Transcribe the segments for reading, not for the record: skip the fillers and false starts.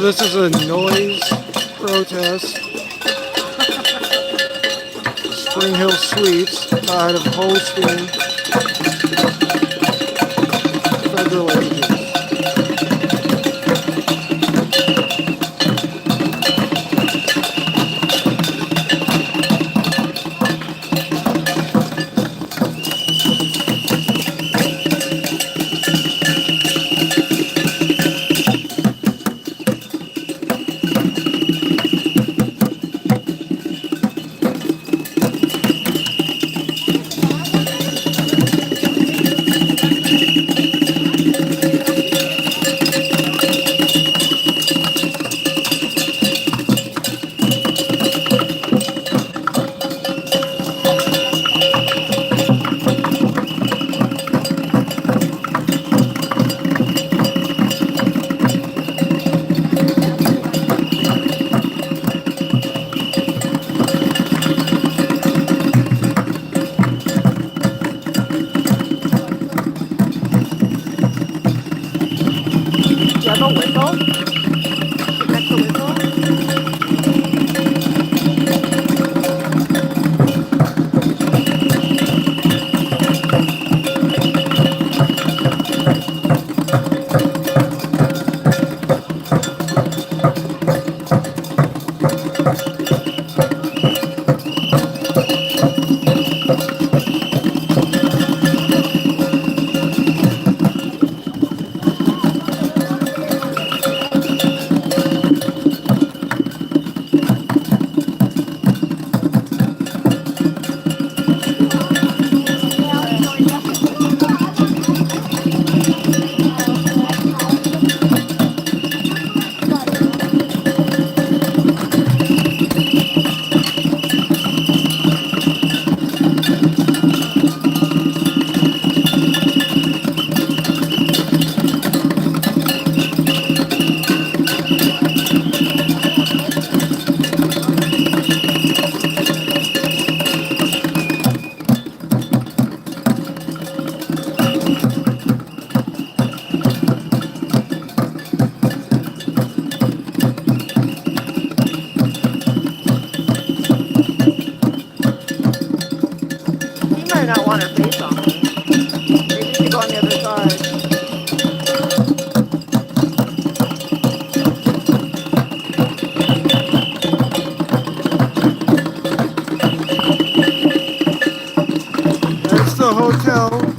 This is a noise protest. Spring Hill Suites tired of hosting federal agents.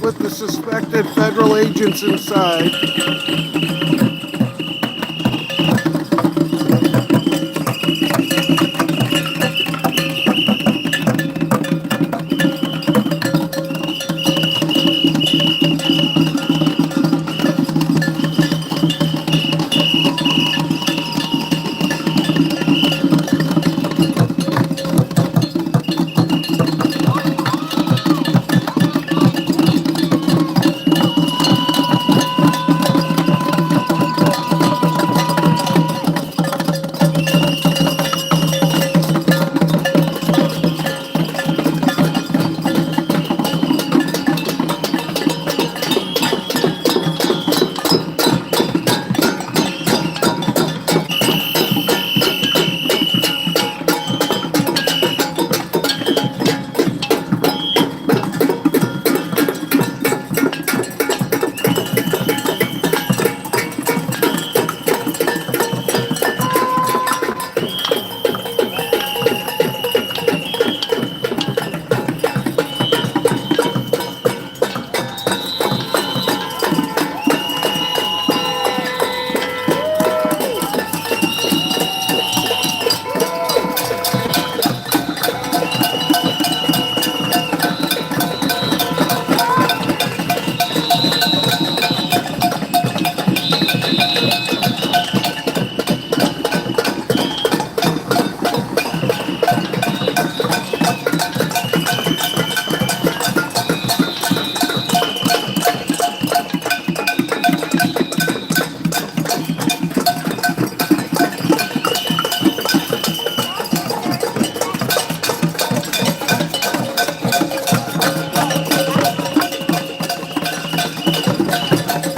With the suspected federal agents inside.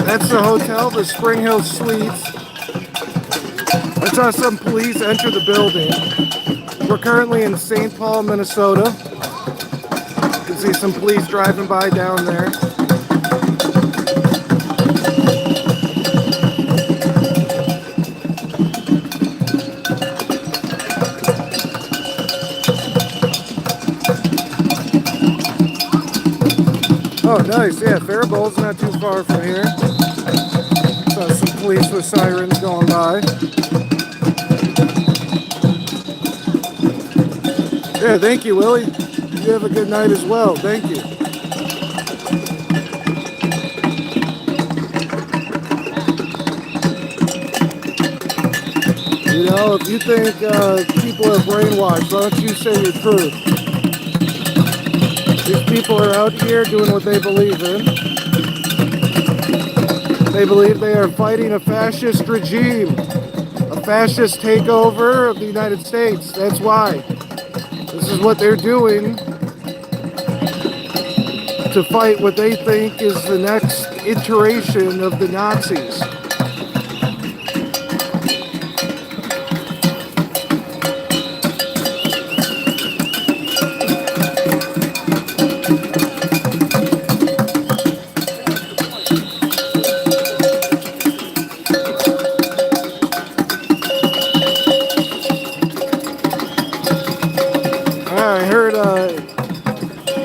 That's the hotel, the Spring Hill Suites. I saw some police enter the building. We're currently in St. Paul, Minnesota. You can see some police driving by down there. Oh, nice. Yeah, Faribault's not too far from here. Saw some police with sirens going by. Yeah, thank you, Willie. You have a good night as well. Thank you. You know, if you think people are brainwashed, why don't you say your truth? These people are out here doing what they believe in. They believe they are fighting a fascist regime, a fascist takeover of the United States. That's why. This is what they're doing to fight what they think is the next iteration of the Nazis. I heard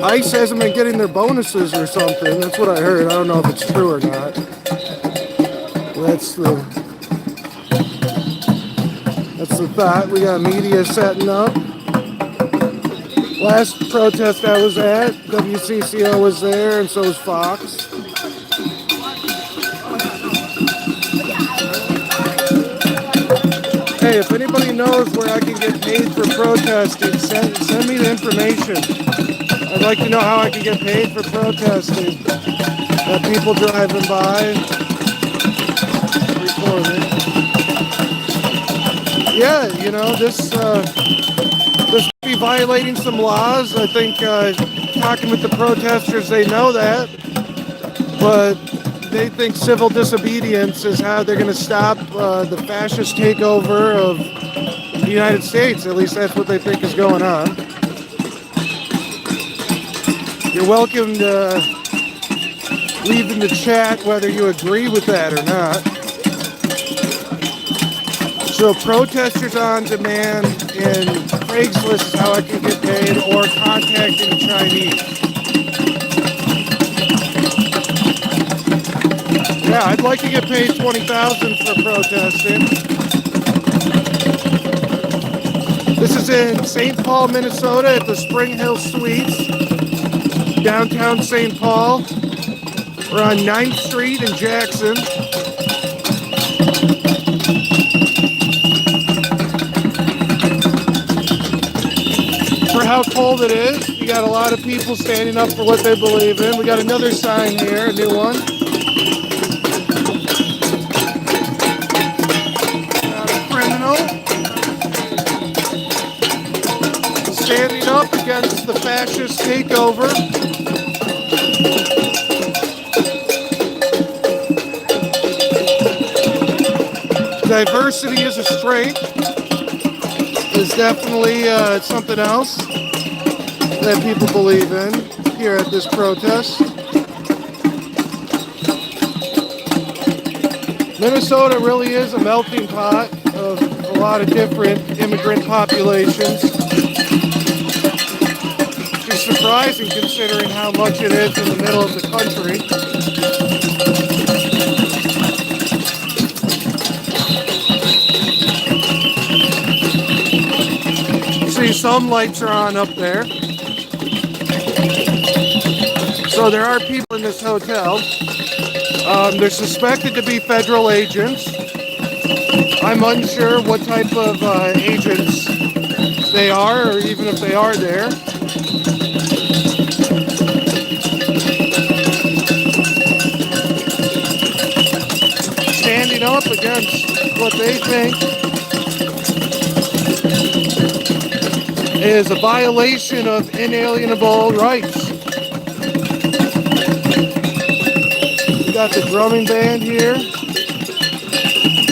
ICE hasn't been getting their bonuses or something. That's what I heard. I don't know if it's true or not. That's the thought. We got media setting up. Last protest I was at, WCCO was there, and so was Fox. Hey, if anybody knows where I can get paid for protesting, send me the information. I'd like to know how I can get paid for protesting. Got people driving by, recording. Yeah, you know, this could be violating some laws. I think talking with the protesters, they know that, but they think civil disobedience is how they're going to stop the fascist takeover of the United States. At least that's what they think is going on. You're welcome to leave in the chat whether you agree with that or not. So protesters on demand and Craigslist is how I can get paid, or contacting the Chinese. Yeah, I'd like to get paid $20,000 for protesting. This is in St. Paul, Minnesota at the Spring Hill Suites, downtown St. Paul. We're on 9th Street in Jackson. For how cold it is, you got a lot of people standing up for what they believe in. We got another sign here, a new one. Standing up against the fascist takeover. Diversity is a strength. Is definitely something else that people believe in here at this protest. Minnesota really is a melting pot of a lot of different immigrant populations. It's surprising considering how much it is in the middle of the country. See, some lights are on up there. So there are people in this hotel. They're suspected to be federal agents. I'm unsure what type of agents they are, or even if they are there. Standing up against what they think is a violation of inalienable rights. We got the drumming band here.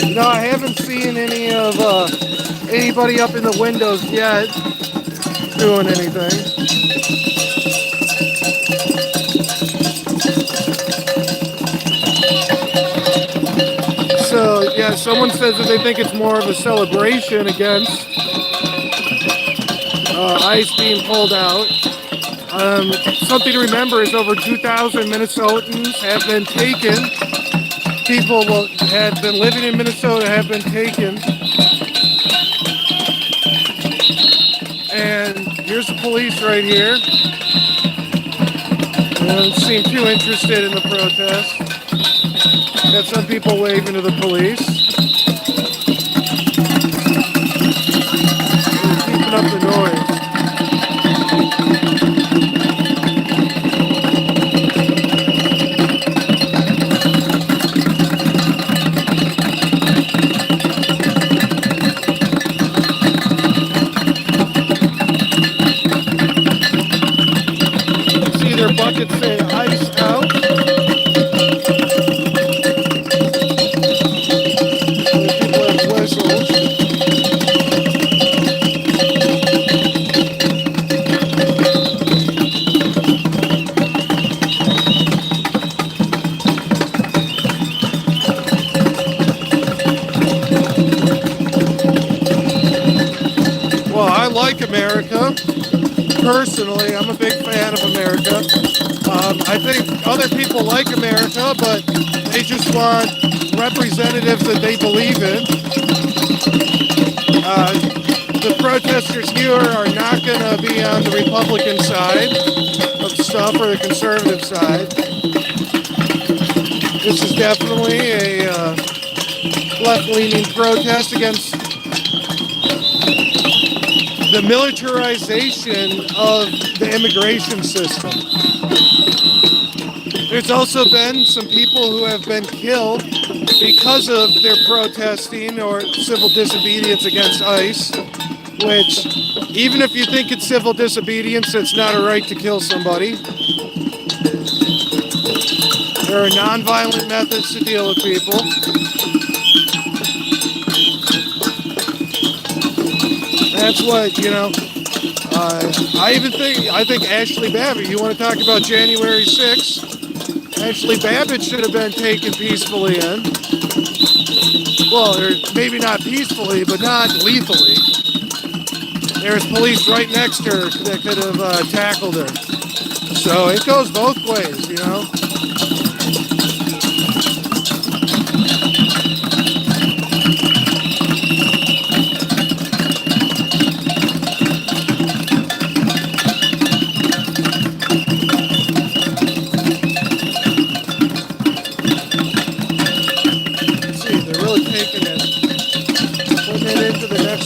You know, I haven't seen any of anybody up in the windows yet doing anything. So, yeah, someone says that they think it's more of a celebration against ICE being pulled out. Something to remember is over 2,000 Minnesotans have been taken. People have been living in Minnesota have been taken. And here's the police right here. They don't seem too interested in the protest. Got some people waving to the police. They're keeping up the noise. See their buckets say ICE out. Well, I like America. Personally, I'm a big fan of America. I think other people like America, but they just want representatives that they believe in. The protesters here are not going to be on the Republican side of stuff or the conservative side. This is definitely a left-leaning protest against the militarization of the immigration system. There's also been some people who have been killed because of their protesting or civil disobedience against ICE, which, even if you think it's civil disobedience, it's not a right to kill somebody. There are nonviolent methods to deal with people. That's what, you know, I think Ashley Babbitt, you want to talk about January 6th? Ashley Babbitt should have been taken peacefully in. Well, or maybe not peacefully, but not lethally. There's police right next to her that could have tackled her. So it goes both ways, you know.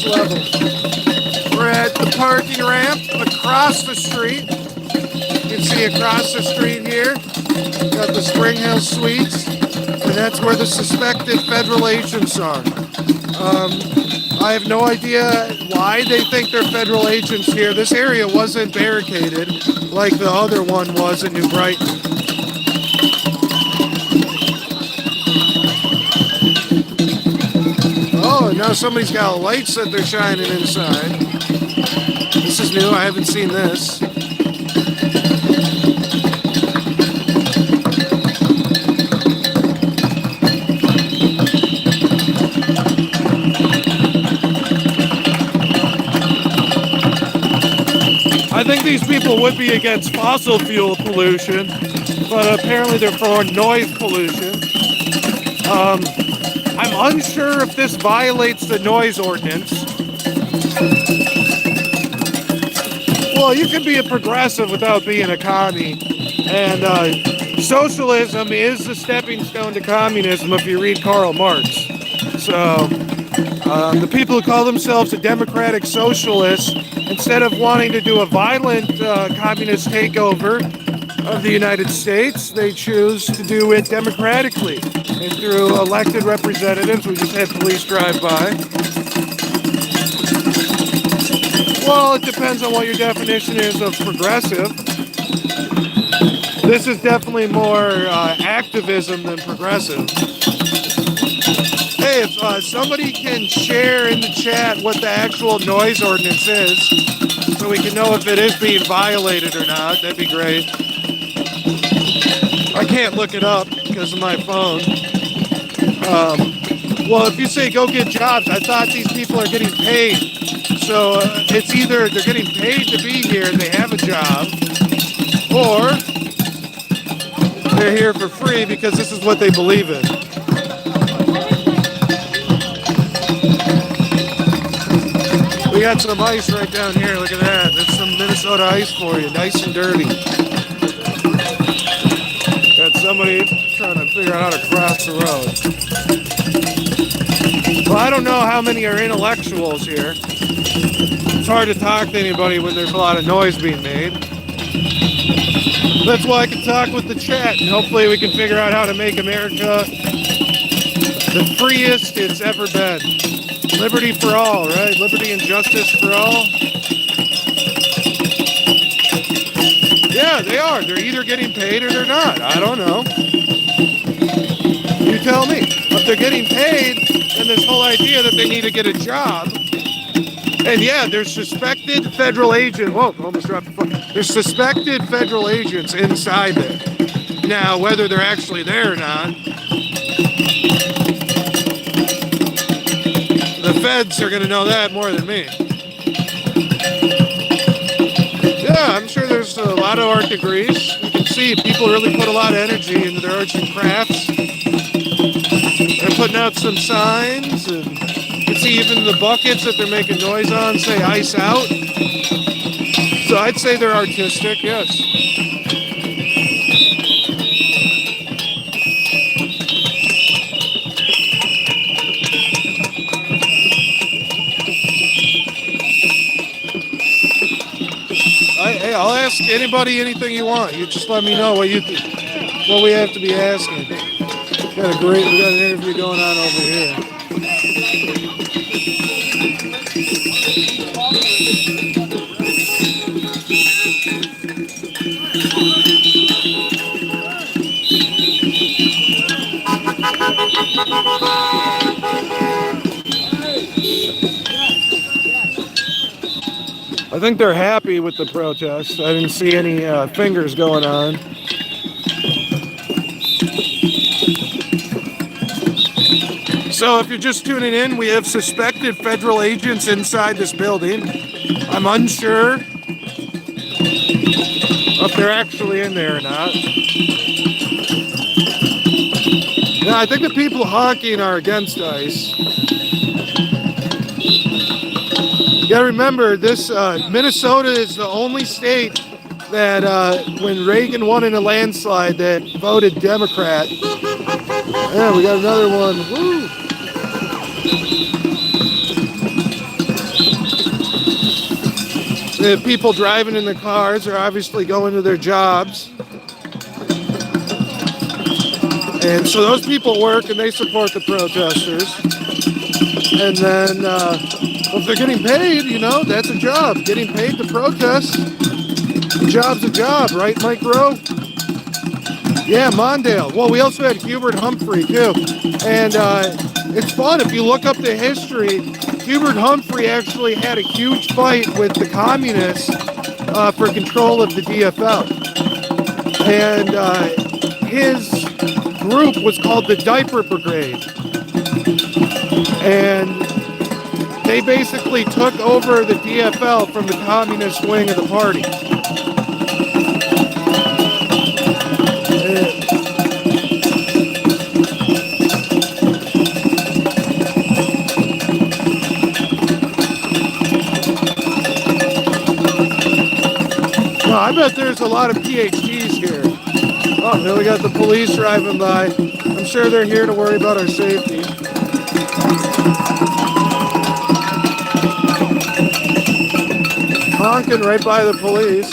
Level. We're at the parking ramp across the street. You can see across the street here, got the Spring Hill Suites, and that's where the suspected federal agents are. I have no idea why they think they're federal agents here. This area wasn't barricaded like the other one was in New Brighton. Oh, now somebody's got lights that they're shining inside. This is new. I haven't seen this. I think these people would be against fossil fuel pollution, but apparently they're for noise pollution. I'm unsure if this violates the noise ordinance. Well, you can be a progressive without being a commie. And socialism is the stepping stone to communism if you read Karl Marx. So the people who call themselves a democratic socialist, instead of wanting to do a violent communist takeover of the United States, they choose to do it democratically and through elected representatives. We just had police drive by. Well, it depends on what your definition is of progressive. This is definitely more activism than progressive. Hey, if somebody can share in the chat what the actual noise ordinance is, so we can know if it is being violated or not, that'd be great. I can't look it up because of my phone. Well, if you say go get jobs, I thought these people are getting paid. So it's either they're getting paid to be here and they have a job, or they're here for free because this is what they believe in. We got some ice right down here. Look at that. That's some Minnesota ice for you. Nice and dirty. Got somebody trying to figure out how to cross the road. Well, I don't know how many are intellectuals here. It's hard to talk to anybody when there's a lot of noise being made. That's why I can talk with the chat, and hopefully we can figure out how to make America the freest it's ever been. Liberty for all, right? Liberty and justice for all. Yeah, they are. They're either getting paid or they're not. I don't know. You tell me. If they're getting paid, then this whole idea that they need to get a job. And yeah, there's suspected federal agents. Whoa, almost dropped the phone. There's suspected federal agents inside there. Now, whether they're actually there or not, the feds are going to know that more than me. Yeah, I'm sure there's a lot of art degrees. You can see people really put a lot of energy into their arts and crafts. They're putting out some signs, and you can see even the buckets that they're making noise on say ice out. So I'd say they're artistic, yes. Hey, I'll ask anybody anything you want. You just let me know what we have to be asking. We got an interview going on over here. I think they're happy with the protest. I didn't see any fingers going on. So if you're just tuning in, we have suspected federal agents inside this building. I'm unsure if they're actually in there or not. Yeah, I think the people honking are against ICE. You gotta remember, this Minnesota is the only state that when Reagan won in a landslide that voted Democrat. Yeah, we got another one. Woo. The people driving in the cars are obviously going to their jobs. And so those people work and they support the protesters. And then if they're getting paid, you know, that's a job. Getting paid to protest. A job's a job, right, Mike Rowe? Yeah, Mondale. Well, we also had Hubert Humphrey, too. And it's fun. If you look up the history, Hubert Humphrey actually had a huge fight with the communists for control of the DFL. And his group was called the Diaper Brigade. And they basically took over the DFL from the communist wing of the party. Well, I bet there's a lot of PhDs here. Oh, then we got the police driving by. I'm sure they're here to worry about our safety. Honking right by the police.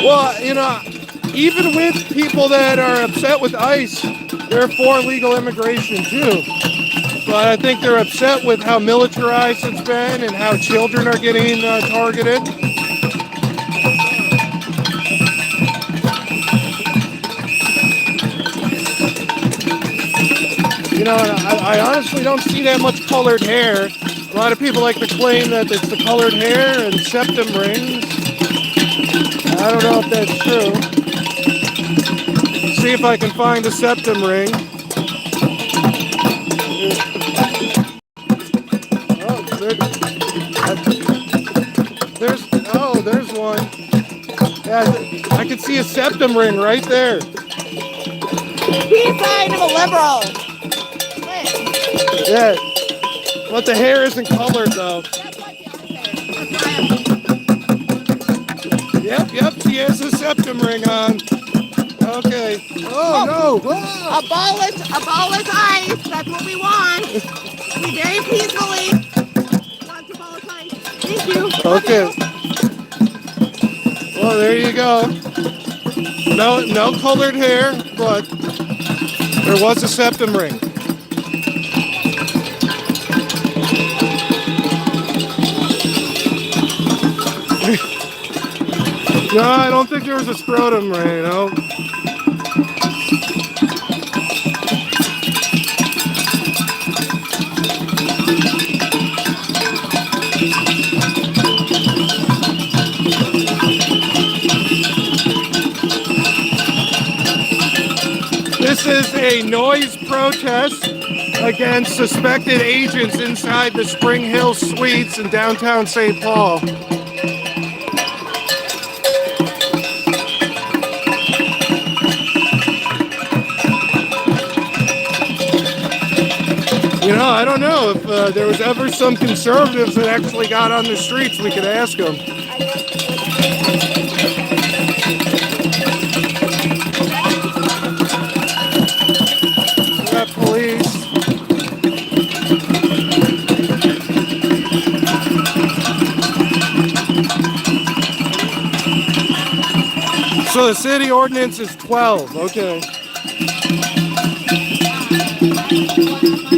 Well, you know, even with people that are upset with ICE, they're for legal immigration too. But I think they're upset with how militarized it's been and how children are getting targeted. You know, I honestly don't see that much colored hair. A lot of people like to claim that it's the colored hair and septum rings. I don't know if that's true. See if I can find a septum ring. There's one. Yeah, I can see a septum ring right there. He's saying I'm a liberal. Yeah, but the hair isn't colored though. Yep, she has a septum ring on. Okay. Oh no! Whoa. Abolish ICE. That's what we want. We very peacefully want to abolish ICE. Thank you. Okay. Well, there you go. No colored hair, but there was a septum ring. No, I don't think there was a scrotum ring, no. This is a noise protest against suspected agents inside the Spring Hill Suites in downtown St. Paul. You know, I don't know if there was ever some conservatives that actually got on the streets. We could ask them. We got police. So the city ordinance is 12. Okay.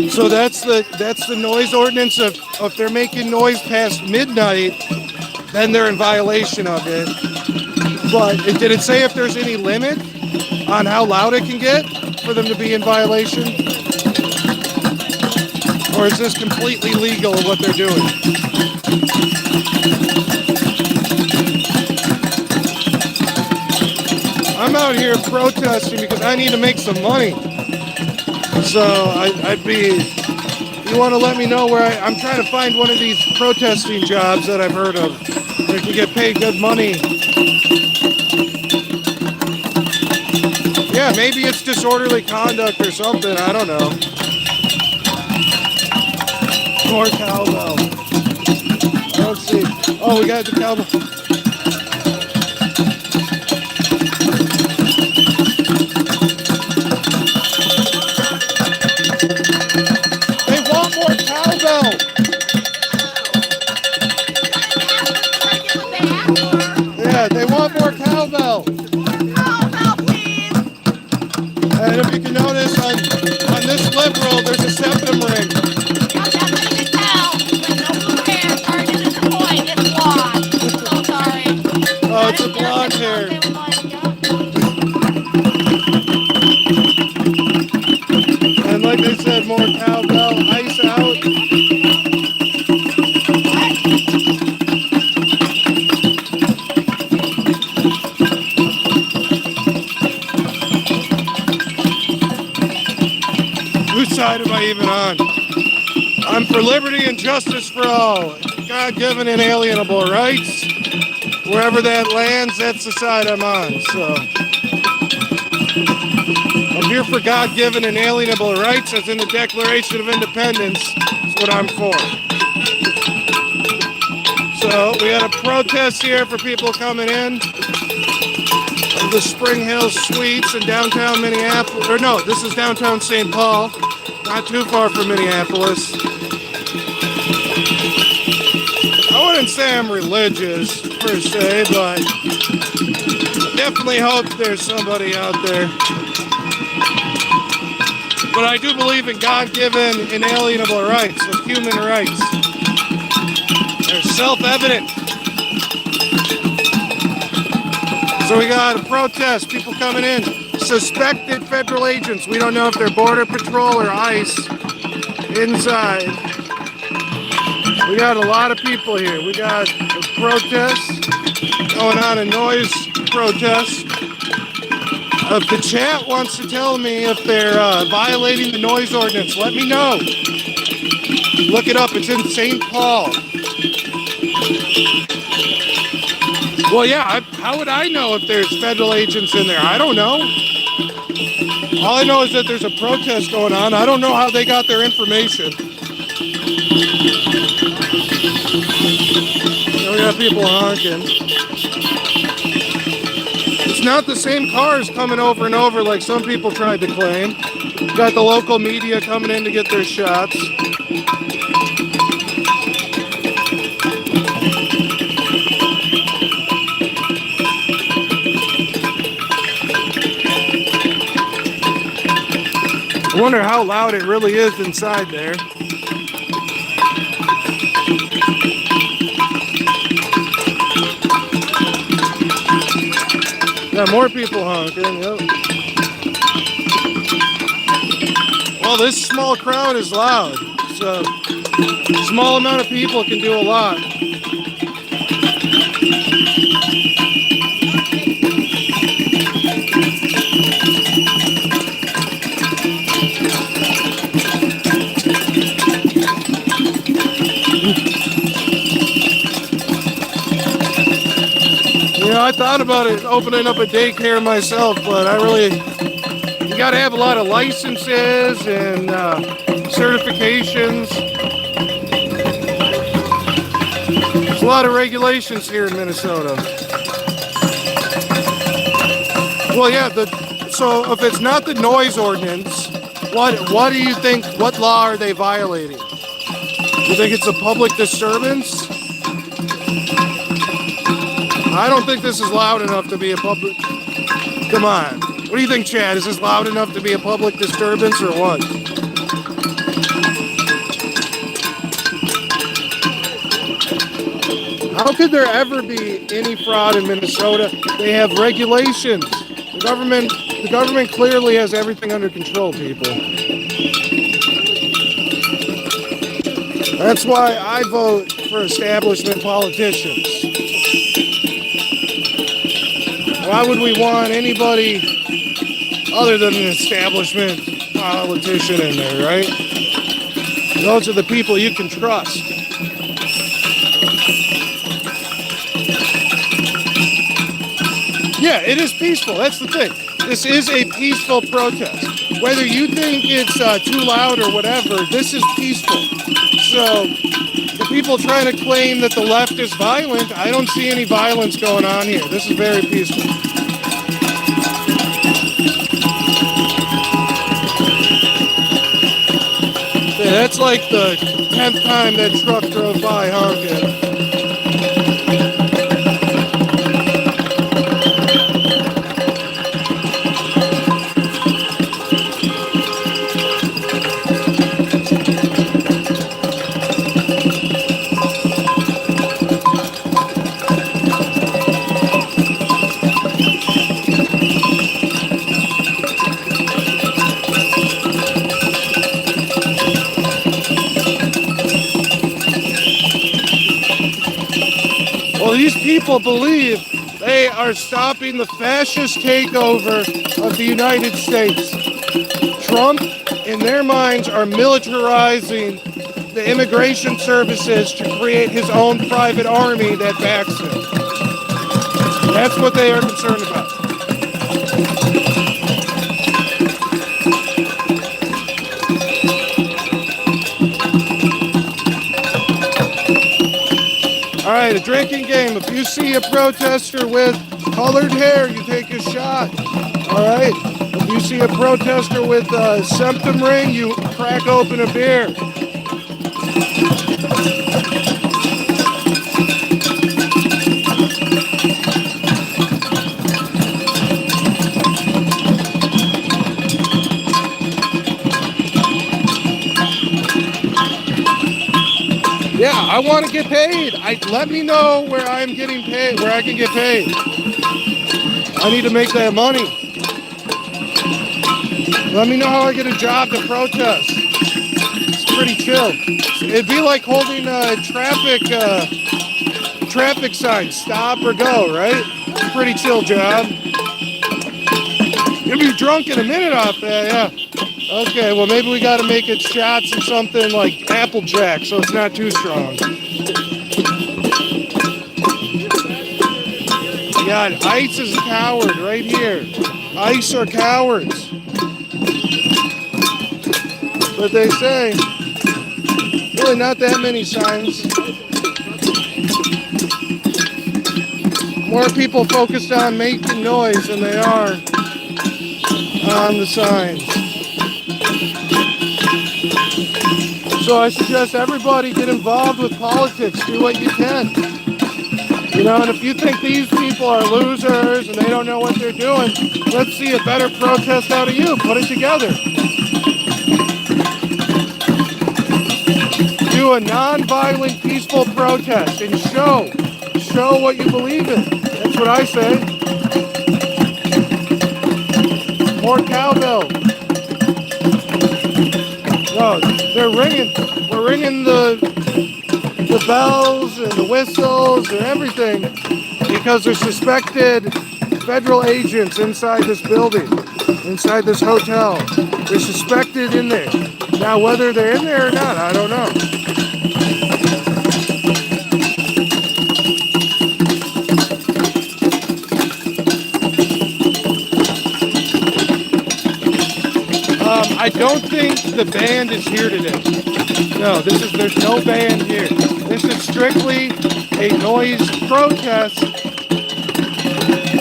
So that's the noise ordinance of if they're making noise past midnight, then they're in violation of it. But did it say if there's any limit on how loud it can get for them to be in violation? Or is this completely legal what they're doing? I'm out here protesting because I need to make some money. So I'd be, you want to let me know where I'm trying to find one of these protesting jobs that I've heard of where you can get paid good money. Yeah, maybe it's disorderly conduct or something. I don't know. More cowbell. Let's see. Oh, we got the cowbell. Yeah, they want more cowbell. Cowbell, please. And if you can notice on this liberal, there's a septum ring. Yeah, that's what you can tell. There's no blue hair. Sorry to disappoint. It's blonde. So sorry. Oh, it's a blonde hair. And like I said, more cowbell, ice out. Whose side am I even on? I'm for liberty and justice for all. God-given inalienable rights. Wherever that lands, that's the side I'm on. So I'm here for God-given and inalienable rights, as in the Declaration of Independence, is what I'm for. So we had a protest here for people coming in of the Spring Hill Suites in downtown Minneapolis. Or no, this is downtown St. Paul, not too far from Minneapolis. I wouldn't say I'm religious per se, but I definitely hope there's somebody out there. But I do believe in God-given inalienable rights, of human rights. They're self-evident. So we got a protest, people coming in, suspected federal agents. We don't know if they're Border Patrol or ICE inside. We got a lot of people here. We got a protest going on, a noise protest. If the chat wants to tell me if they're violating the noise ordinance, let me know. Look it up. It's in St. Paul. Well, yeah, how would I know if there's federal agents in there? I don't know. All I know is that there's a protest going on. I don't know how they got their information. We got people honking. It's not the same cars coming over and over like some people tried to claim. Got the local media coming in to get their shots. I wonder how loud it really is inside there. Got more people honking, yep. Well, this small crowd is loud. So a small amount of people can do a lot. I thought about it, opening up a daycare myself, but you got to have a lot of licenses and certifications. There's a lot of regulations here in Minnesota. Well, yeah, so if it's not the noise ordinance, what do you think, what law are they violating? You think it's a public disturbance? I don't think this is loud enough to be a public... Come on. What do you think, Chad? Is this loud enough to be a public disturbance or what? How could there ever be any fraud in Minnesota? They have regulations. The government clearly has everything under control, people. That's why I vote for establishment politicians. Why would we want anybody other than an establishment politician in there, right? Those are the people you can trust. Yeah, it is peaceful. That's the thing. This is a peaceful protest. Whether you think it's too loud or whatever, this is peaceful. So the people trying to claim that the left is violent, I don't see any violence going on here. This is very peaceful. Yeah, that's like the 10th time that truck drove by honking. These people believe they are stopping the fascist takeover of the United States. Trump, in their minds, are militarizing the immigration services to create his own private army that backs him. That's what they are concerned about. All right, a drinking game. If you see a protester with colored hair, you take a shot. All right. If you see a protester with a septum ring, you crack open a beer. Yeah, I want to get paid. Let me know where I'm getting paid, where I can get paid. I need to make that money. Let me know how I get a job to protest. It's pretty chill. It'd be like holding a traffic sign, stop or go, right? Pretty chill job. You'll be drunk in a minute off that, yeah. Okay, well maybe we got to make it shots or something like Applejack so it's not too strong. God, ICE is a coward right here. ICE are cowards. But they say, really not that many signs. More people focused on making noise than they are on the signs. So I suggest everybody get involved with politics. Do what you can. You know, and if you think these people are losers and they don't know what they're doing, let's see a better protest out of you. Put it together. Do a non-violent, peaceful protest and show what you believe in. That's what I say. More cowbell. No, they're ringing. We're ringing the bells and the whistles and everything because they're suspected federal agents inside this building, inside this hotel. They're suspected in there. Now, whether they're in there or not, I don't know. I don't think the band is here today. No, there's no band here. This is strictly a noise protest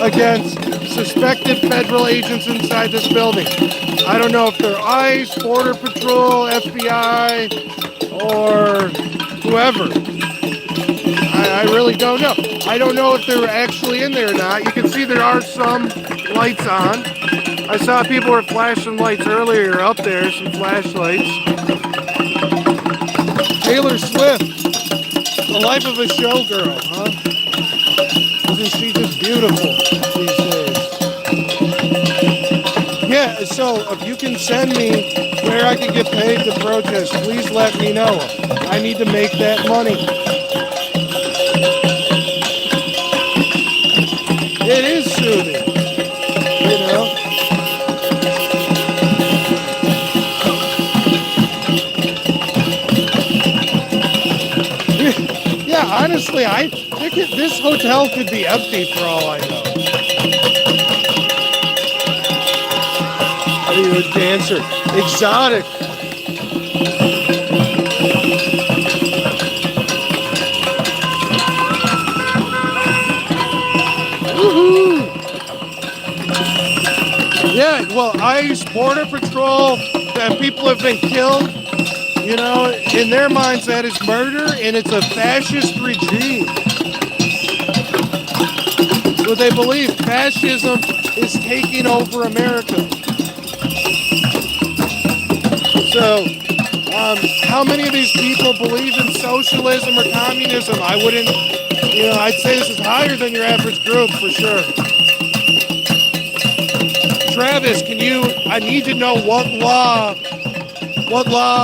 against suspected federal agents inside this building. I don't know if they're ICE, Border Patrol, FBI, or whoever. I really don't know. I don't know if they're actually in there or not. You can see there are some lights on. I saw people were flashing lights earlier up there, some flashlights. Taylor Swift, the life of a showgirl, huh? Isn't she just beautiful these days? Yeah, so if you can send me where I can get paid to protest, please let me know. I need to make that money. It is soothing, you know? Yeah, honestly, I think this hotel could be empty for all I know. Are you a dancer? Exotic. Woohoo! Yeah, well, ICE, Border Patrol, that people have been killed. You know, in their minds, that is murder, and it's a fascist regime. So they believe fascism is taking over America. So, how many of these people believe in socialism or communism? I wouldn't, I'd say this is higher than your average group for sure. Travis, I need to know what law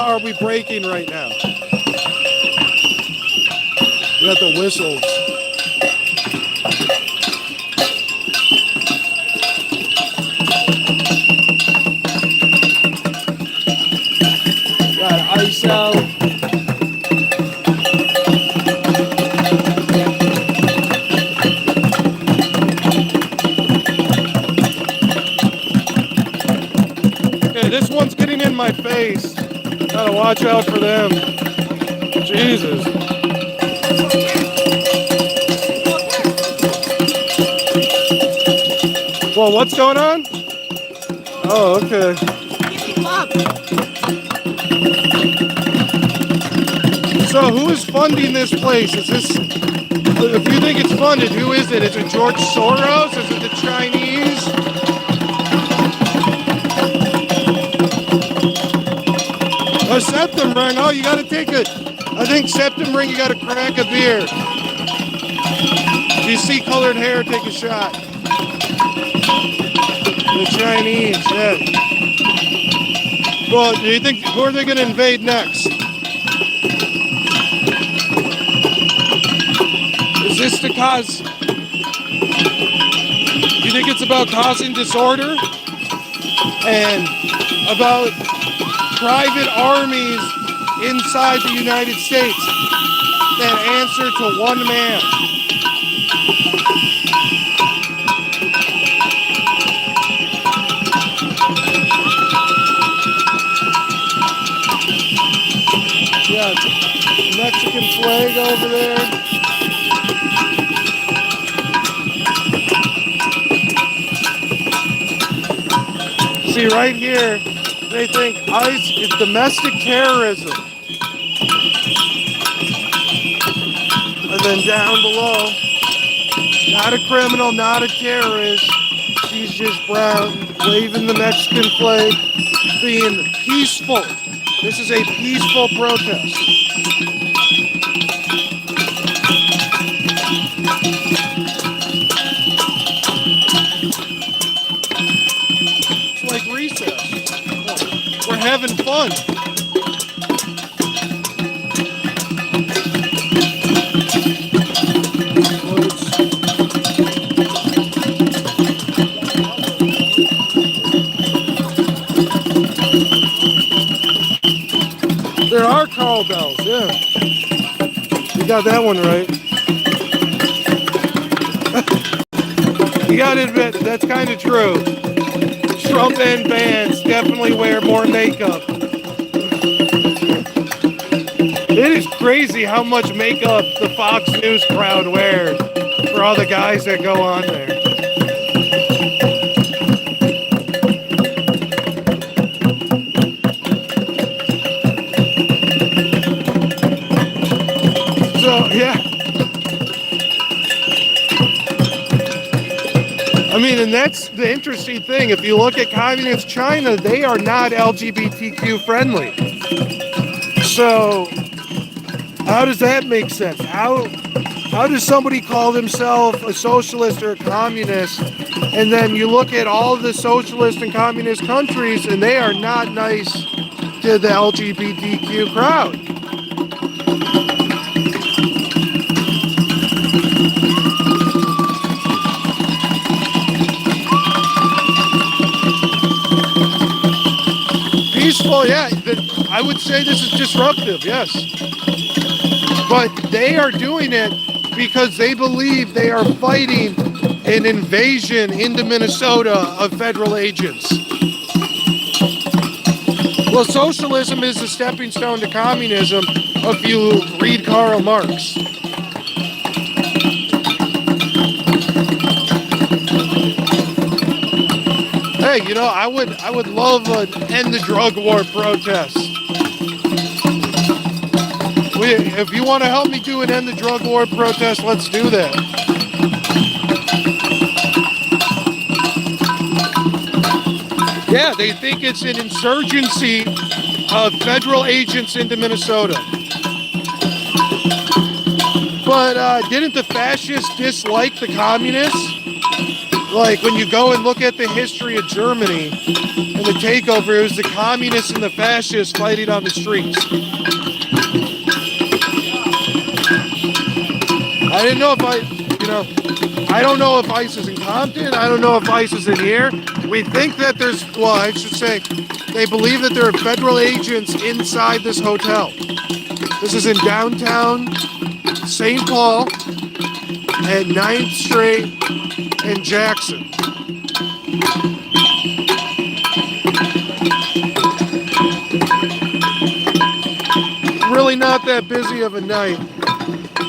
are we breaking right now? We got the whistles. Got ice out. Okay, this one's getting in my face. Gotta watch out for them. Jesus. What's going on? Oh, okay. Skinny club. So who is funding this place? Is this, if you think it's funded, who is it? Is it George Soros? Is it the Chinese? A septum ring. Oh, you got to take a, I think septum ring, you got to crack a beer. If you see colored hair, take a shot. The Chinese, yeah. Well, do you think, who are they going to invade next? Is this to cause, do you think it's about causing disorder? And about private armies inside the United States that answer to one man? Yeah, Mexican flag over there. See, right here, they think ICE is domestic terrorism. And then down below, not a criminal, not a terrorist. She's just brown, waving the Mexican flag, being peaceful. This is a peaceful protest. It's like recess. We're having fun. There are cowbells, yeah. You got that one right. You gotta admit, that's kind of true. Trump and bands definitely wear more makeup. It is crazy how much makeup the Fox News crowd wears for all the guys that go on there. So, yeah. I mean, and that's the interesting thing. If you look at communist China, they are not LGBTQ friendly. So, how does that make sense? How does somebody call themselves a socialist or a communist, and then you look at all the socialist and communist countries, and they are not nice to the LGBTQ crowd? Peaceful, yeah. I would say this is disruptive, yes. But they are doing it because they believe they are fighting an invasion into Minnesota of federal agents. Well, socialism is a stepping stone to communism if you read Karl Marx. Hey, you know, I would love an end the drug war protest. If you want to help me do an end the drug war protest, let's do that. Yeah, they think it's an insurgency of federal agents into Minnesota. But didn't the fascists dislike the communists? Like when you go and look at the history of Germany and the takeover, it was the communists and the fascists fighting on the streets. I didn't know if I don't know if ICE is in Compton. I don't know if ICE is in here. We think that there's, well, I should say, they believe that there are federal agents inside this hotel. This is in downtown St. Paul at 9th Street and Jackson. Really not that busy of a night.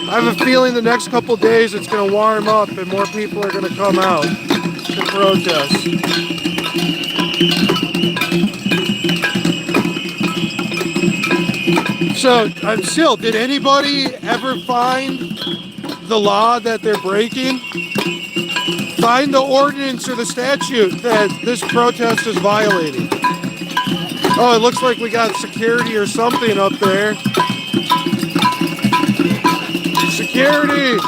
I have a feeling the next couple days it's going to warm up and more people are going to come out. to protest. So, still, did anybody ever find the law that they're breaking? Find the ordinance or the statute that this protest is violating. Oh, it looks like we got security or something up there. Security!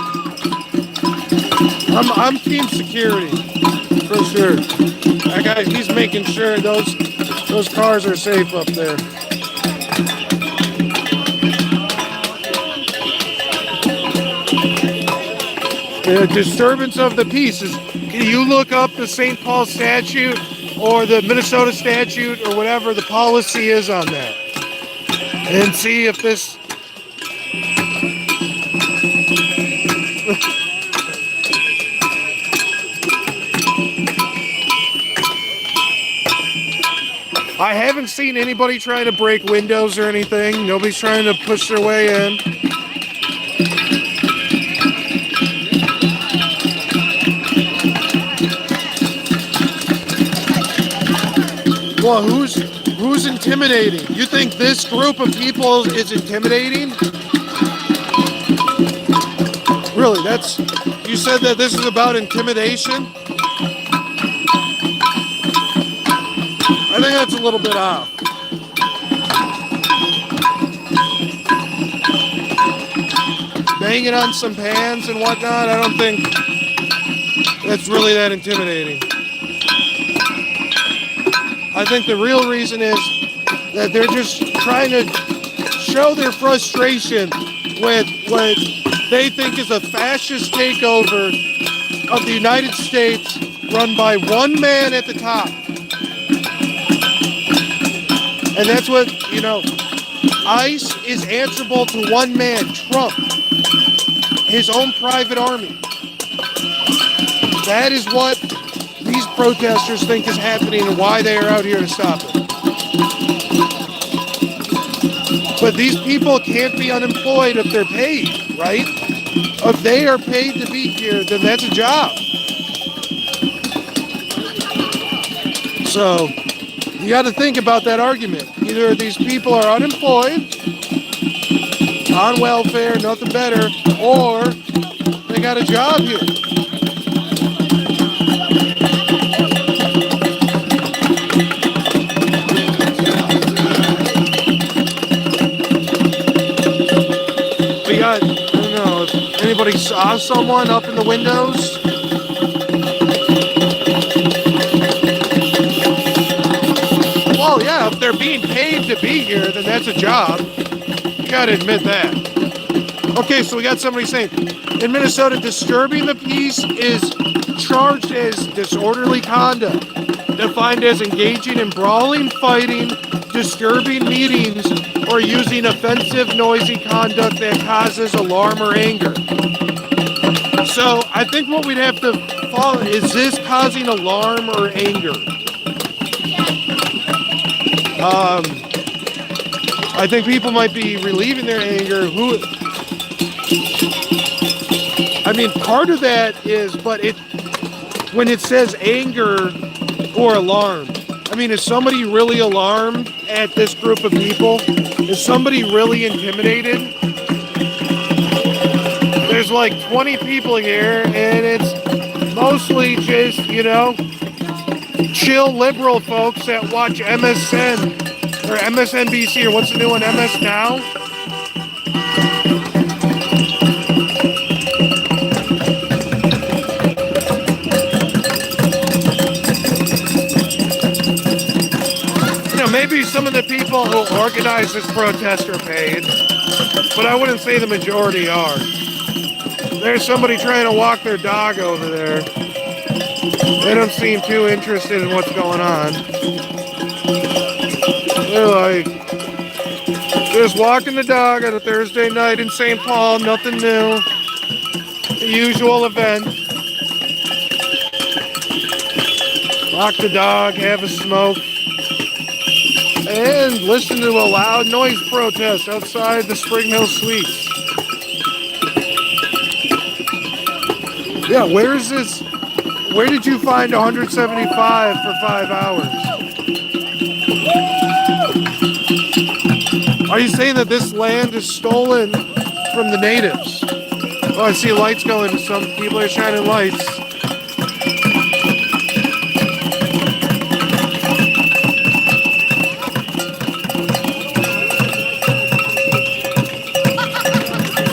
I'm team security, for sure. That guy, he's making sure those cars are safe up there. The disturbance of the peace is, can you look up the St. Paul statute or the Minnesota statute or whatever the policy is on that and see if this I haven't seen anybody trying to break windows or anything. Nobody's trying to push their way in. Well, who's intimidating? You think this group of people is intimidating? Really, you said that this is about intimidation? I think that's a little bit off. Banging on some pans and whatnot, I don't think that's really that intimidating. I think the real reason is that they're just trying to show their frustration with what they think is a fascist takeover of the United States run by one man at the top. And that's what, ICE is answerable to one man, Trump, his own private army. That is what these protesters think is happening and why they are out here to stop it. But these people can't be unemployed if they're paid, right? If they are paid to be here, then that's a job. So you got to think about that argument. Either these people are unemployed, on welfare, nothing better, or they got a job here. I don't know if anybody saw someone up in the windows. Well, yeah, if they're being paid to be here, then that's a job. You gotta admit that. Okay, so we got somebody saying, in Minnesota, disturbing the peace is charged as disorderly conduct, defined as engaging in brawling, fighting, disturbing meetings, or using offensive, noisy conduct that causes alarm or anger. So I think what we'd have to follow is this causing alarm or anger? I think people might be relieving their anger. Part of that is, but when it says anger or alarm, is somebody really alarmed at this group of people? Is somebody really intimidated? There's like 20 people here, and it's mostly just, chill liberal folks that watch MSN or MSNBC or what's the new one, MS Now? Maybe some of the people who organize this protest are paid, but I wouldn't say the majority are. There's somebody trying to walk their dog over there. They don't seem too interested in what's going on. They're like, just walking the dog on a Thursday night in St. Paul, nothing new. The usual event. Walk the dog, have a smoke, and listen to a loud noise protest outside the Spring Hill Suites. Yeah, where's this Where did you find 175 for 5 hours? Are you saying that this land is stolen from the natives? Oh, I see lights going. Some people are shining lights.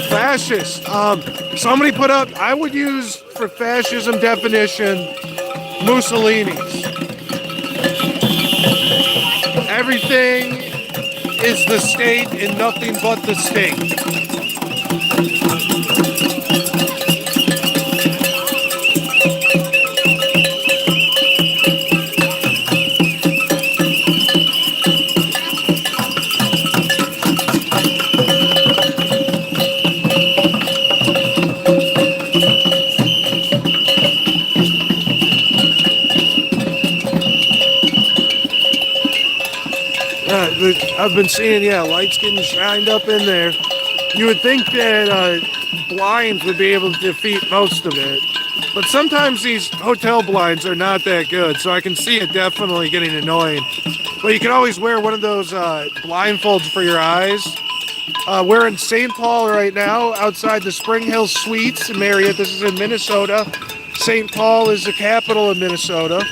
Fascist. Somebody put up, I would use for fascism definition, Mussolini's. Everything is the state and nothing but the state. I've been seeing, lights getting shined up in there. You would think that blinds would be able to defeat most of it. But sometimes these hotel blinds are not that good, so I can see it definitely getting annoying. But you can always wear one of those blindfolds for your eyes. We're in St. Paul right now, outside the Spring Hill Suites in Marriott. This is in Minnesota. St. Paul is the capital of Minnesota.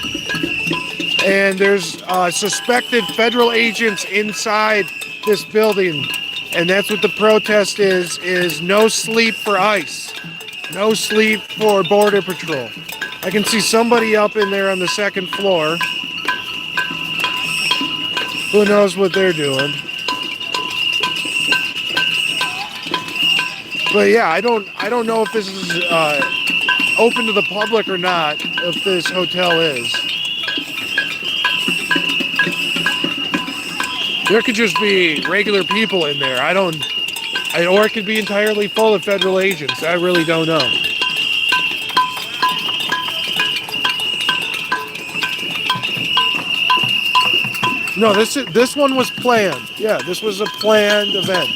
And there's suspected federal agents inside this building. And that's what the protest is no sleep for ICE. No sleep for Border Patrol. I can see somebody up in there on the second floor. Who knows what they're doing. But yeah, I don't know if this is open to the public or not, if this hotel is. There could just be regular people in there. Or it could be entirely full of federal agents. I really don't know. No, this one was planned. Yeah, this was a planned event.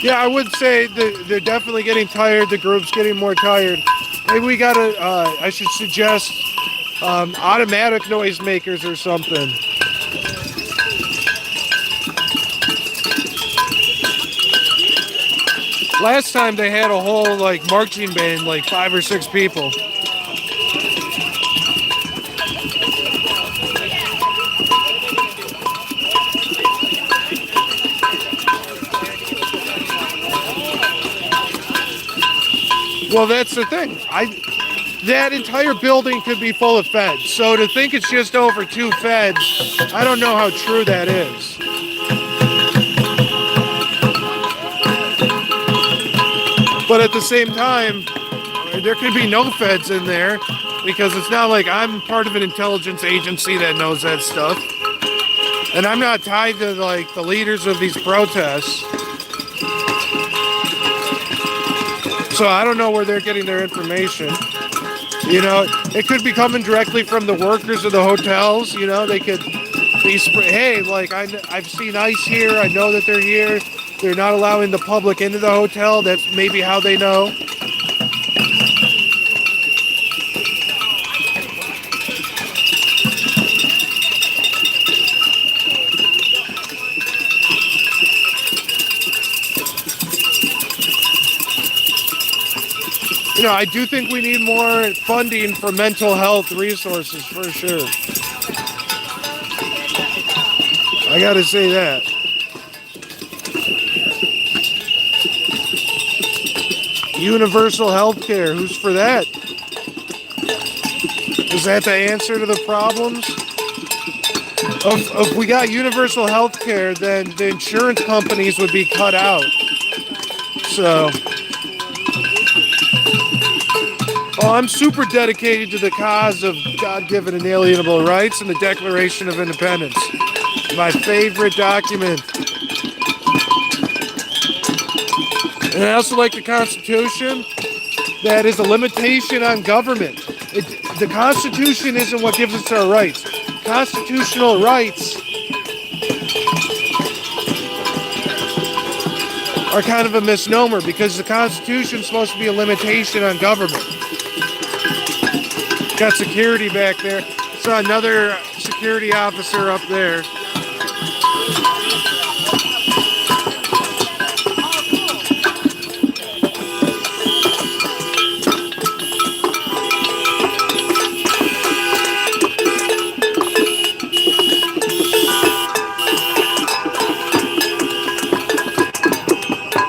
Yeah, I would say that they're definitely getting tired. The group's getting more tired. Maybe we gotta, I should suggest automatic noisemakers or something. Last time they had a whole marching band, 5 or 6 people. Well, that's the thing. That entire building could be full of feds. So to think it's just over 2 feds, I don't know how true that is. But at the same time, there could be no feds in there because it's not like I'm part of an intelligence agency that knows that stuff. And I'm not tied to the leaders of these protests. So I don't know where they're getting their information. It could be coming directly from the workers of the hotels. They could be hey, I've seen ICE here. I know that they're here. They're not allowing the public into the hotel. That's maybe how they know. I do think we need more funding for mental health resources for sure. I gotta say that. Universal health care, who's for that? Is that the answer to the problems? If we got universal health care, then the insurance companies would be cut out. So... Oh, I'm super dedicated to the cause of God-given inalienable rights and the Declaration of Independence. My favorite document. And I also like the Constitution. That is a limitation on government. The Constitution isn't what gives us our rights. Constitutional rights are kind of a misnomer because the Constitution is supposed to be a limitation on government. Got security back there. Saw another security officer up there.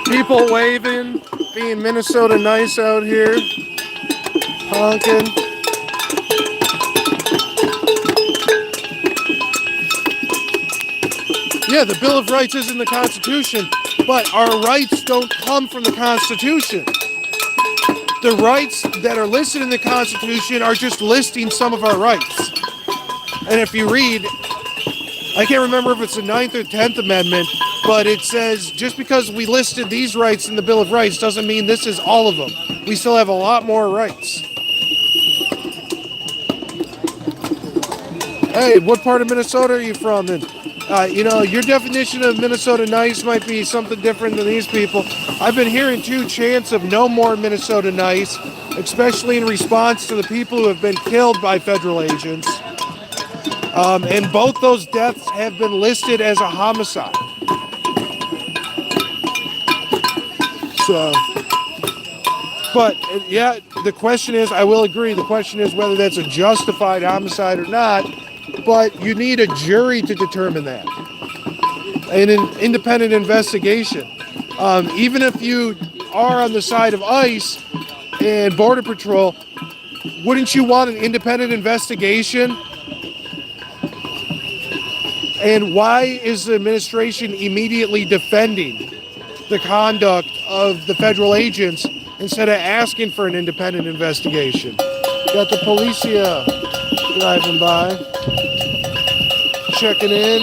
People waving, being Minnesota nice out here, honking. Yeah, the Bill of Rights is in the Constitution, but our rights don't come from the Constitution. The rights that are listed in the Constitution are just listing some of our rights. And if you read, I can't remember if it's the 9th or 10th Amendment, but it says just because we listed these rights in the Bill of Rights doesn't mean this is all of them. We still have a lot more rights. Hey, what part of Minnesota are you from? And your definition of Minnesota nice might be something different than these people. I've been hearing two chants of no more Minnesota nice, especially in response to the people who have been killed by federal agents. And both those deaths have been listed as a homicide. So, but yeah, the question is, I will agree, the question is whether that's a justified homicide or not, but you need a jury to determine that. And an independent investigation. Even if you are on the side of ICE and Border Patrol, wouldn't you want an independent investigation? And why is the administration immediately defending the conduct of the federal agents instead of asking for an independent investigation? Got the policia driving by, checking in.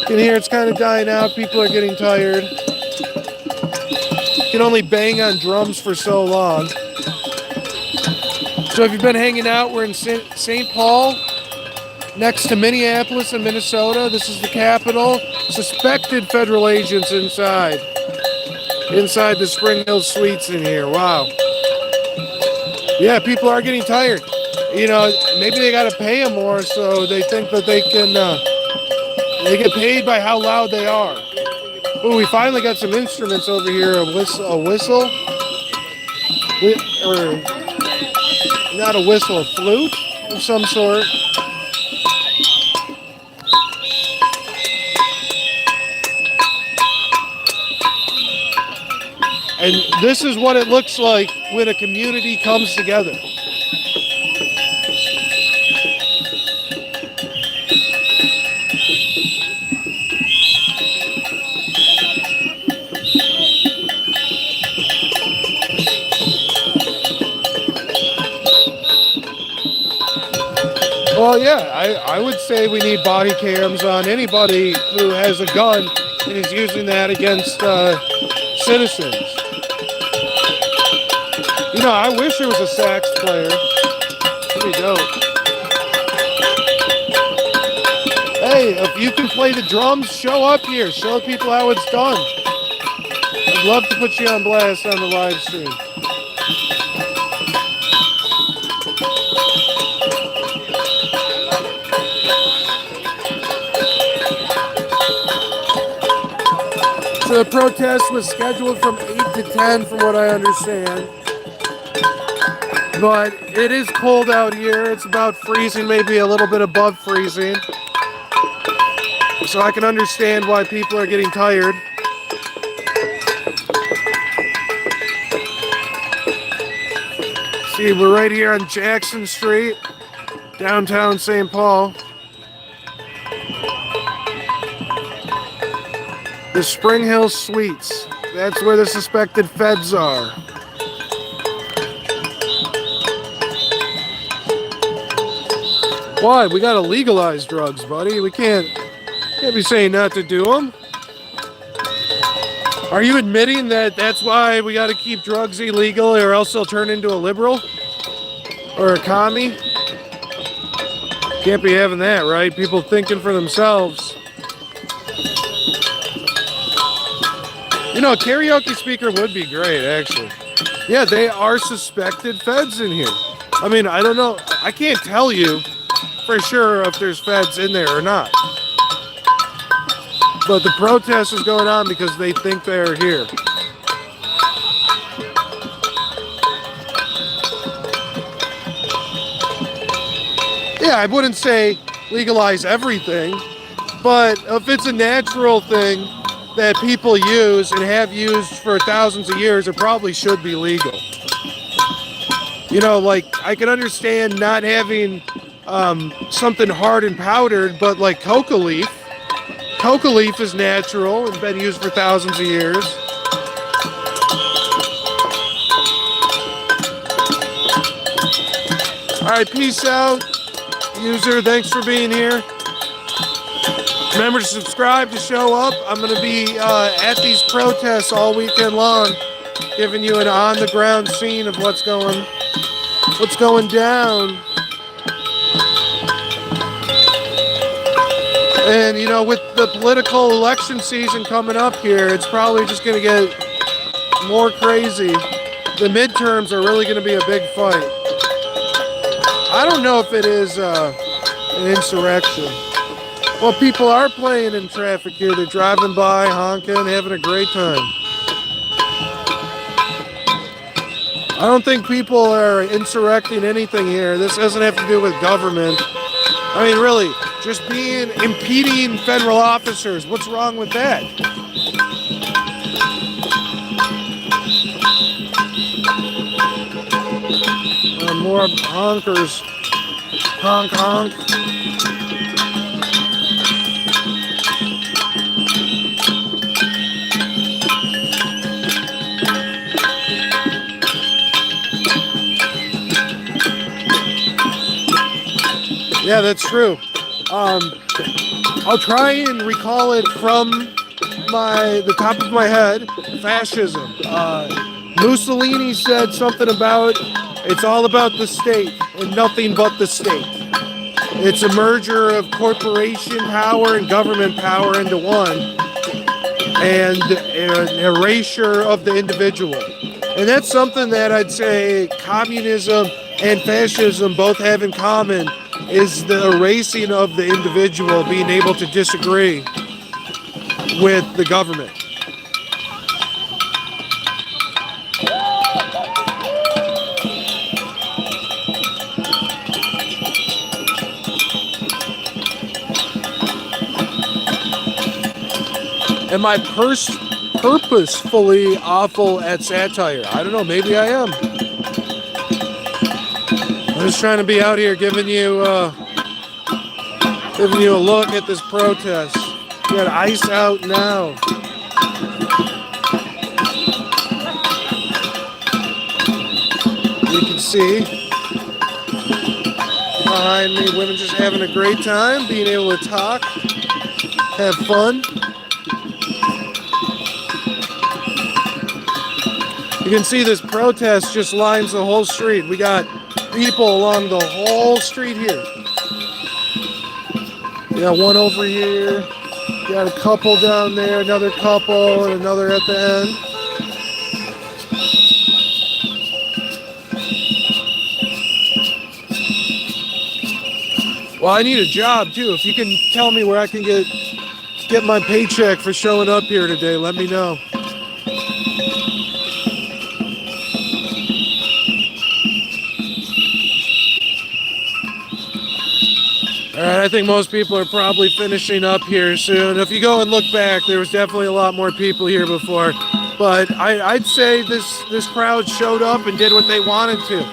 You can hear it's kind of dying out. People are getting tired. You can only bang on drums for so long. So if you've been hanging out, we're in St. Paul, next to Minneapolis and Minnesota. This is the capital. Suspected federal agents inside the Spring Hill Suites in here. Wow. Yeah, people are getting tired. Maybe they got to pay them more, so they think that they get paid by how loud they are. Oh, we finally got some instruments over here. A whistle, or not a whistle, a flute of some sort. And this is what it looks like when a community comes together. Well, yeah, I would say we need body cams on anybody who has a gun and is using that against citizens. I wish there was a sax player. Here we go. Hey, if you can play the drums, show up here. Show people how it's done. I'd love to put you on blast on the live stream. So the protest was scheduled from 8 to 10 from what I understand. But it is cold out here. It's about freezing, maybe a little bit above freezing. So I can understand why people are getting tired. See, we're right here on Jackson Street, downtown St. Paul. The Spring Hill Suites. That's where the suspected feds are. Why? We gotta legalize drugs, buddy. We can't be saying not to do them. Are you admitting that that's why we gotta keep drugs illegal, or else they'll turn into a liberal? Or a commie? Can't be having that, right? People thinking for themselves. You know, a karaoke speaker would be great, actually. Yeah, they are suspected feds in here. I mean, I don't know. I can't tell you for sure if there's feds in there or not. But the protest is going on because they think they're here. Yeah, I wouldn't say legalize everything, but if it's a natural thing that people use and have used for thousands of years, it probably should be legal. You know, like, I can understand not having something hard and powdered, but like coca leaf. Coca leaf is natural and been used for thousands of years. All right, peace out, user. Thanks for being here. Remember to subscribe to show up. I'm going to be at these protests all weekend long, giving you an on-the-ground scene of what's going down. And, you know, with the political election season coming up here, it's probably just going to get more crazy. The midterms are really going to be a big fight. I don't know if it is an insurrection. Well, people are playing in traffic here. They're driving by, honking, having a great time. I don't think people are insurrecting anything here. This doesn't have to do with government. I mean, really, just impeding federal officers. What's wrong with that? More honkers. Honk, honk. Yeah, that's true. I'll try and recall it from the top of my head. Fascism. Mussolini said something about it's all about the state and nothing but the state. It's a merger of corporation power and government power into one, and an erasure of the individual. And that's something that I'd say communism and fascism both have in common, is the erasing of the individual, being able to disagree with the government. Am I purposefully awful at satire? I don't know, maybe I am. I'm just trying to be out here giving you a look at this protest. We got ice out now. You can see behind me, women just having a great time, being able to talk, have fun. You can see this protest just lines the whole street. We got people along the whole street here. We got one over here. We got a couple down there, another couple, and another at the end. Well, I need a job too. If you can tell me where I can get my paycheck for showing up here today, let me know. Alright, I think most people are probably finishing up here soon. If you go and look back, there was definitely a lot more people here before. But I'd say this crowd showed up and did what they wanted to.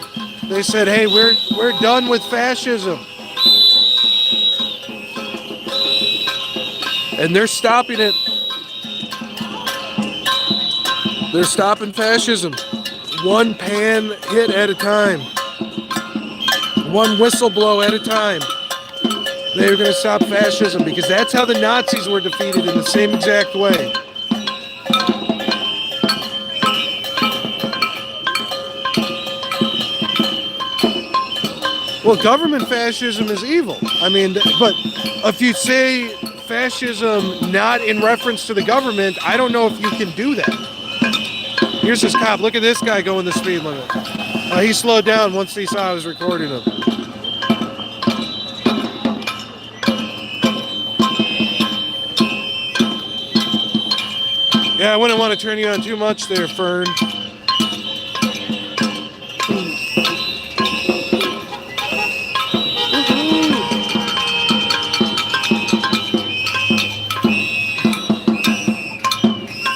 They said, hey, we're done with fascism. And they're stopping it. They're stopping fascism. One pan hit at a time. One whistle blow at a time. They were going to stop fascism because that's how the Nazis were defeated, in the same exact way. Well, government fascism is evil. I mean, but if you say fascism not in reference to the government, I don't know if you can do that. Here's this cop. Look at this guy going the speed limit. He slowed down once he saw I was recording him. Yeah, I wouldn't want to turn you on too much there, Fern.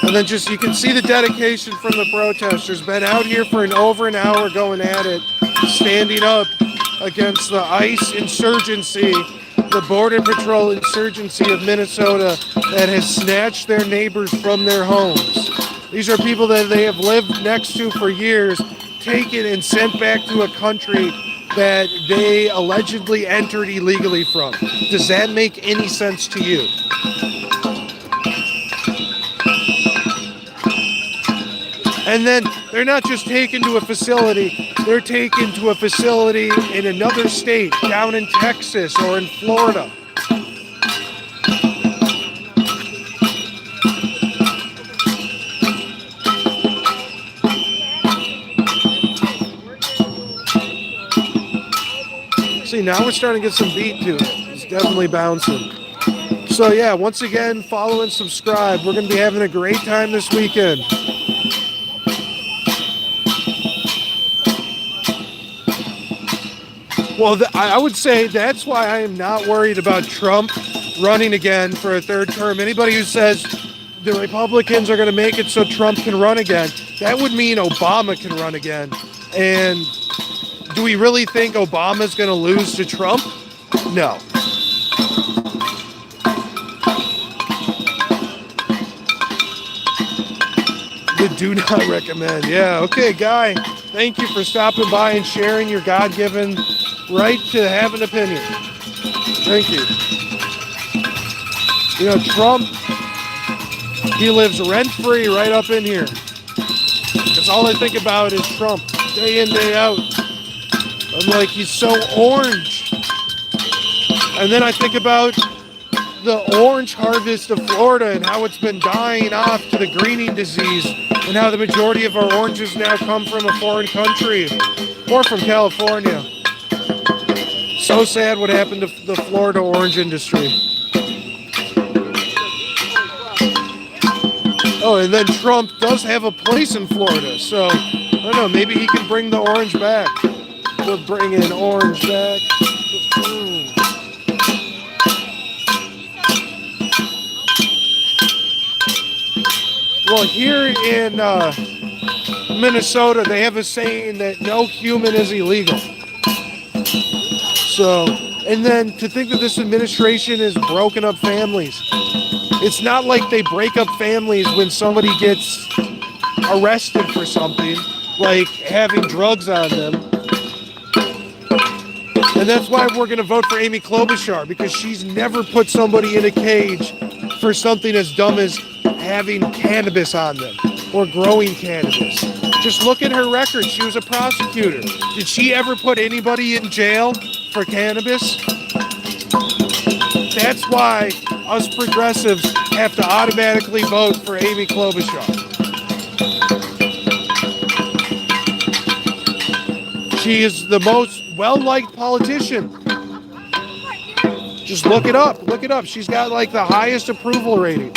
And then just, you can see the dedication from the protesters. Been out here for over an hour going at it, standing up against the ICE insurgency, the Border Patrol insurgency of Minnesota that has snatched their neighbors from their homes. These are people that they have lived next to for years, taken and sent back to a country that they allegedly entered illegally from. Does that make any sense to you? And then they're not just taken to a facility, they're taken to a facility in another state, down in Texas or in Florida. See, now we're starting to get some beat to it. It's definitely bouncing. So yeah, once again, follow and subscribe. We're going to be having a great time this weekend. Well, I would say that's why I am not worried about Trump running again for a third term. Anybody who says the Republicans are going to make it so Trump can run again, that would mean Obama can run again. And do we really think Obama's going to lose to Trump? No. The do not recommend. Yeah, okay, Guy. Thank you for stopping by and sharing your God-given right to have an opinion. Thank you. You know, Trump, he lives rent-free right up in here. That's all I think about is Trump, day in, day out. I'm like, he's so orange. And then I think about the orange harvest of Florida and how it's been dying off to the greening disease, and how the majority of our oranges now come from a foreign country or from California. So sad what happened to the Florida orange industry. Oh, and then Trump does have a place in Florida, so I don't know, maybe he can bring the orange back. We're bringing orange back. Well, here in Minnesota, they have a saying that no human is illegal. So, and then to think that this administration has broken up families. It's not like they break up families when somebody gets arrested for something, like having drugs on them. And that's why we're going to vote for Amy Klobuchar, because she's never put somebody in a cage for something as dumb as having cannabis on them or growing cannabis. Just look at her record. She was a prosecutor. Did she ever put anybody in jail for cannabis? That's why us progressives have to automatically vote for Amy Klobuchar. She is the most well-liked politician. Just look it up. Look it up. She's got like the highest approval rating.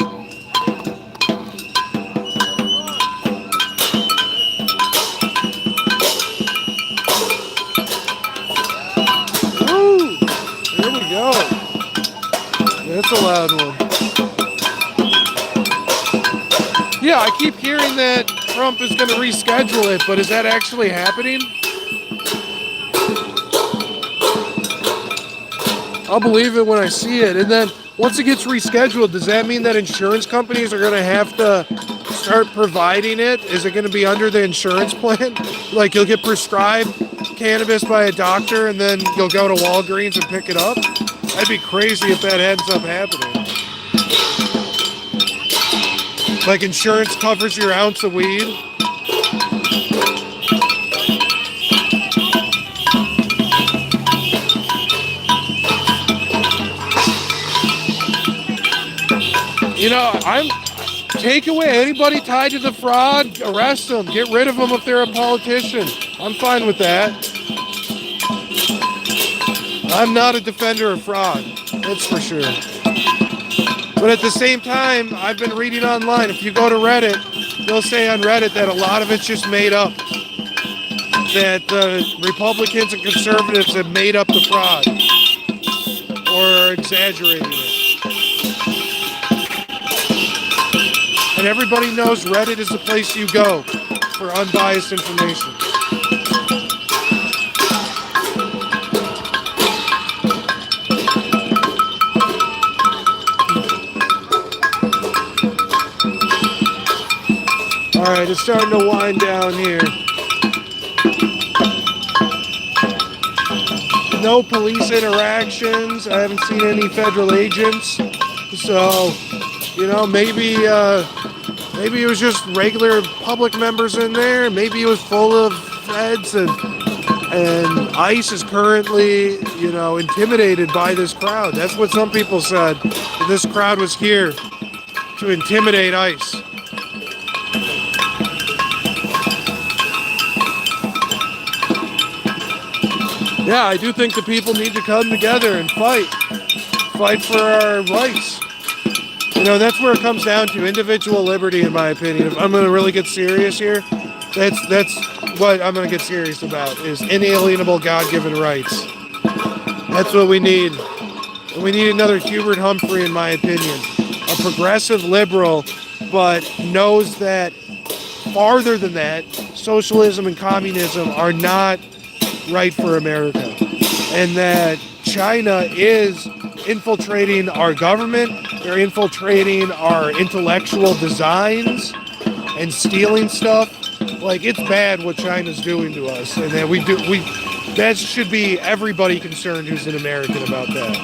Woo! There we go. That's a loud one. Yeah, I keep hearing that Trump is going to reschedule it, but is that actually happening? I'll believe it when I see it. And then once it gets rescheduled, does that mean that insurance companies are going to have to start providing it? Is it going to be under the insurance plan? Like you'll get prescribed cannabis by a doctor and then you'll go to Walgreens and pick it up? That'd be crazy if that ends up happening. Like insurance covers your ounce of weed. You know, take away anybody tied to the fraud, arrest them, get rid of them if they're a politician. I'm fine with that. I'm not a defender of fraud, that's for sure. But at the same time, I've been reading online. If you go to Reddit, they'll say on Reddit that a lot of it's just made up. That the Republicans and conservatives have made up the fraud or exaggerated it. And everybody knows Reddit is the place you go for unbiased information. All right, it's starting to wind down here. No police interactions. I haven't seen any federal agents. So, you know, maybe it was just regular public members in there. Maybe it was full of feds and ICE is currently, you know, intimidated by this crowd. That's what some people said. This crowd was here to intimidate ICE. Yeah, I do think the people need to come together and fight for our rights. You know, that's where it comes down to, individual liberty, in my opinion. If I'm going to really get serious here, that's what I'm going to get serious about, is inalienable God-given rights. That's what we need. And we need another Hubert Humphrey, in my opinion. A progressive liberal, but knows that farther than that, socialism and communism are not right for America, and that China is infiltrating our government, they're infiltrating our intellectual designs and stealing stuff. Like, it's bad what China's doing to us, and that that should be everybody concerned who's an American about that.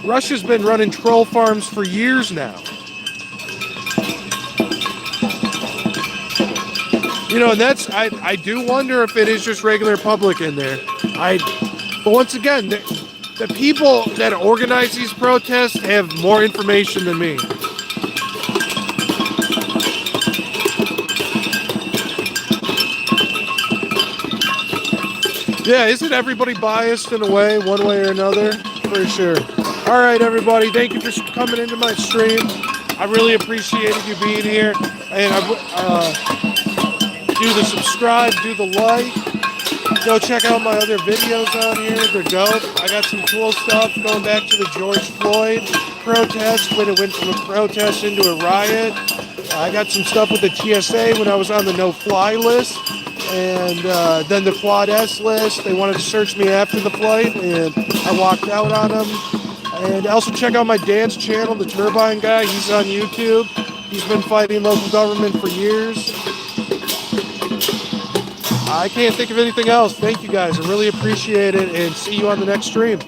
Russia's been running troll farms for years now. You know, and I do wonder if it is just regular public in there. But once again, the people that organize these protests have more information than me. Yeah, isn't everybody biased in a way, one way or another? For sure. All right, everybody, thank you for coming into my stream. I really appreciated you being here. And do the subscribe, do the like. Go check out my other videos on here. They're dope. I got some cool stuff going back to the George Floyd protest, when it went from a protest into a riot. I got some stuff with the TSA when I was on the no-fly list. And then the Quad S list. They wanted to search me after the flight, and I walked out on them. And also check out my dance channel, The Turbine Guy. He's on YouTube. He's been fighting local government for years. I can't think of anything else. Thank you guys. I really appreciate it, and see you on the next stream.